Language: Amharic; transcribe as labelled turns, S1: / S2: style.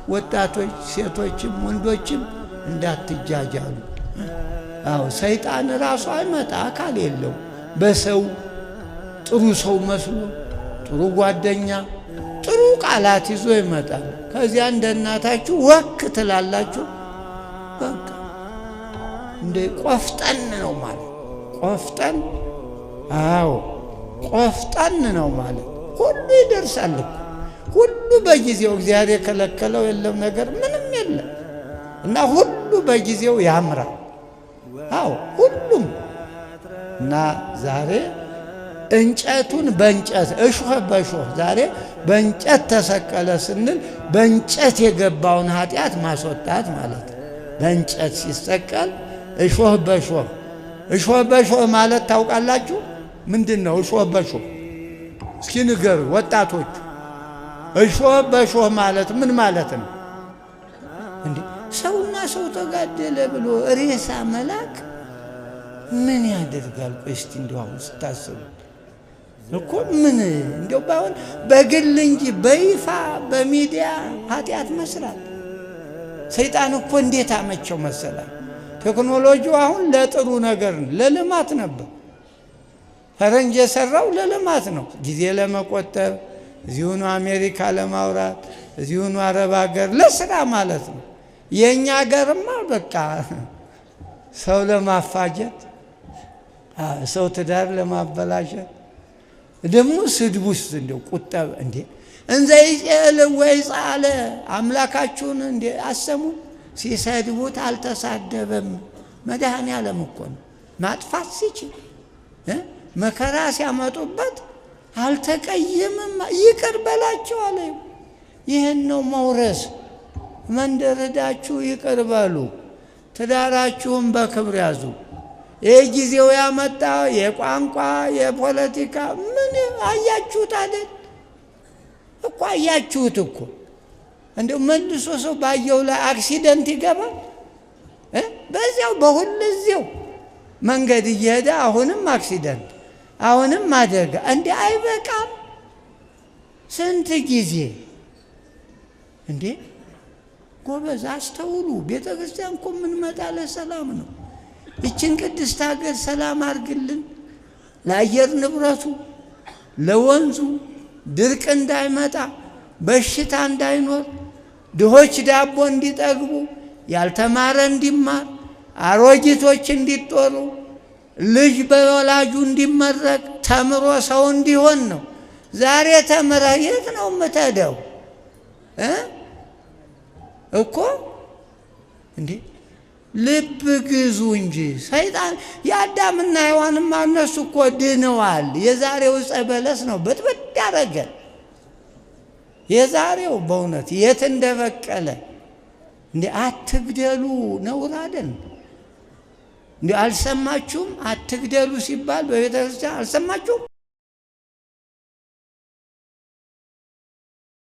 S1: ወጣቶች ሴቶችም ወንዶችም እንዳትጃጃሉ። አዎ ሰይጣን ራሱ አይመጣ አካል የለው በሰው ጥሩ ሰው መስሎ ጥሩ ጓደኛ ጥሩ ቃላት ይዞ ይመጣል። ከዚያ እንደ እናታችሁ ወክ ትላላችሁ። በቃ እንደ ቆፍጠን ነው ማለት ቆፍጠን። አዎ ቆፍጠን ነው ማለት ሁሉ ይደርሳል እኮ ሁሉ በጊዜው እግዚአብሔር የከለከለው የለም ነገር ምንም የለም እና ሁሉ በጊዜው ያምራል። አዎ ሁሉም እና ዛሬ እንጨቱን በእንጨት እሾህ በእሾህ ዛሬ በእንጨት ተሰቀለ ስንል በእንጨት የገባውን ኃጢአት ማስወጣት ማለት ነው። በእንጨት ሲሰቀል እሾህ በእሾህ እሾህ በእሾህ ማለት ታውቃላችሁ ምንድን ነው? እሾህ በእሾህ እስኪ ንገሩ ወጣቶች። እሾህ በእሾህ ማለት ምን ማለት ነው? እንዴ ሰውና ሰው ተጋደለ ብሎ ሬሳ መላክ ምን ያደርጋል? ቆይ እስቲ እንደው አሁን ስታስቡ እኮ ምን እንደው ባይሆን በግል እንጂ በይፋ በሚዲያ ኃጢአት መስራት ሰይጣን እኮ እንዴት አመቸው መሰላል። ቴክኖሎጂው አሁን ለጥሩ ነገር ለልማት ነበር። ፈረንጅ የሰራው ለልማት ነው፣ ጊዜ ለመቆጠብ እዚሁኑ አሜሪካ ለማውራት እዚሁኑ አረብ ሀገር ለስራ ማለት ነው። የኛ ሀገርማ በቃ ሰው ለማፋጀት ሰው ትዳር ለማበላሸት ደግሞ ስድብ ውስጥ እንደው ቁጠብ እንዴ እንዘ ይጨል ወይ ጻለ አምላካችሁን እንዴ አሰሙ። ሲሰድቡት አልተሳደበም። መድኃኔዓለም እኮ ነው ማጥፋት ሲችል መከራ ሲያመጡበት አልተቀየመም። ይቅር በላቸው አለ። ይህን ነው መውረስ። መንደርዳችሁ ይቅር በሉ፣ ትዳራችሁን በክብር ያዙ። ይህ ጊዜው ያመጣ የቋንቋ የፖለቲካ ምን አያችሁት አይደል እኮ አያችሁት እኮ። እንደው መልሶ ሰው ባየው ላይ አክሲደንት ይገባል። በዚያው በሁልዚያው መንገድ እየሄደ አሁንም አክሲደንት አሁንም አደጋ። እንዴ አይበቃም? ስንት ጊዜ እንዴ ጎበዝ አስተውሉ። ቤተ ክርስቲያን እኮ የምንመጣ ለሰላም ነው። ይችን ቅድስት ሀገር ሰላም አድርግልን። ለአየር ንብረቱ ለወንዙ ድርቅ እንዳይመጣ በሽታ እንዳይኖር ድሆች ዳቦ እንዲጠግቡ ያልተማረ እንዲማር አሮጊቶች እንዲጦሩ ልጅ በወላጁ እንዲመረቅ ተምሮ ሰው እንዲሆን ነው። ዛሬ ተምረህ የት ነው የምትሄደው እኮ? እንዴ ልብ ግዙ እንጂ ሰይጣን የአዳምና ሔዋንማ እነሱ እኮ ድነዋል። የዛሬው ዕፀ በለስ ነው ብጥብጥ ያደረገን። የዛሬው በእውነት የት እንደበቀለ እንዴ አትግደሉ ነውር አይደል እንዴ? አልሰማችሁም? አትግደሉ ሲባል በቤተ ክርስቲያን አልሰማችሁም?